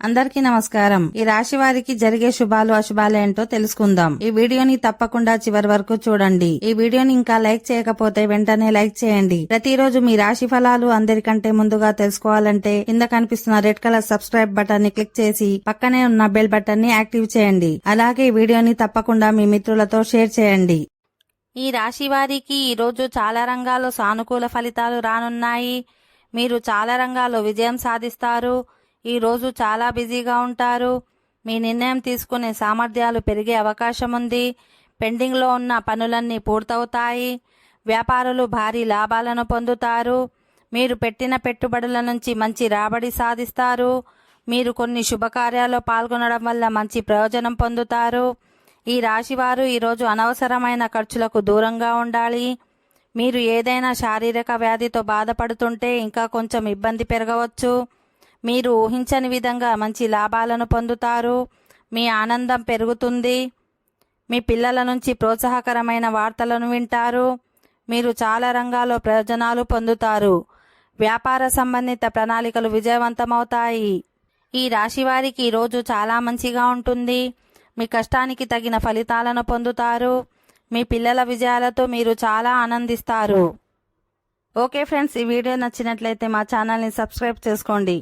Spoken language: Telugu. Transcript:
అందరికీ నమస్కారం. ఈ రాశి వారికి జరిగే శుభాలు అశుభాలు ఏంటో తెలుసుకుందాం. ఈ వీడియోని తప్పకుండా చివరి వరకు చూడండి. ఈ వీడియోని ఇంకా లైక్ చేయకపోతే వెంటనే లైక్ చేయండి. ప్రతిరోజు మీ రాశి ఫలాలు అందరికంటే ముందుగా తెలుసుకోవాలంటే కింద కనిపిస్తున్న రెడ్ కలర్ సబ్స్క్రైబ్ బటన్ ని క్లిక్ చేసి పక్కనే ఉన్న బెల్ బటన్ ని యాక్టివ్ చేయండి. అలాగే ఈ వీడియోని తప్పకుండా మీ మిత్రులతో షేర్ చేయండి. ఈ రాశి వారికి ఈ రోజు చాలా రంగాల్లో సానుకూల ఫలితాలు రానున్నాయి. మీరు చాలా రంగాల్లో విజయం సాధిస్తారు. ఈ రోజు చాలా బిజీగా ఉంటారు. మీ నిర్ణయం తీసుకునే సామర్థ్యాలు పెరిగే అవకాశం ఉంది. పెండింగ్లో ఉన్న పనులన్నీ పూర్తవుతాయి. వ్యాపారులు భారీ లాభాలను పొందుతారు. మీరు పెట్టిన పెట్టుబడుల నుంచి మంచి రాబడి సాధిస్తారు. మీరు కొన్ని శుభకార్యాల్లో పాల్గొనడం వల్ల మంచి ప్రయోజనం పొందుతారు. ఈ రాశివారు ఈరోజు అనవసరమైన ఖర్చులకు దూరంగా ఉండాలి. మీరు ఏదైనా శారీరక వ్యాధితో బాధపడుతుంటే ఇంకా కొంచెం ఇబ్బంది పెరగవచ్చు. మీరు ఊహించని విధంగా మంచి లాభాలను పొందుతారు. మీ ఆనందం పెరుగుతుంది. మీ పిల్లల నుంచి ప్రోత్సాహకరమైన వార్తలను వింటారు. మీరు చాలా రంగాల్లో ప్రయోజనాలు పొందుతారు. వ్యాపార సంబంధిత ప్రణాళికలు విజయవంతమవుతాయి. ఈ రాశి వారికి ఈరోజు చాలా మంచిగా ఉంటుంది. మీ కష్టానికి తగిన ఫలితాలను పొందుతారు. మీ పిల్లల విజయాలతో మీరు చాలా ఆనందిస్తారు. ఓకే ఫ్రెండ్స్, ఈ వీడియో నచ్చినట్లయితే మా ఛానల్ని సబ్స్క్రైబ్ చేసుకోండి.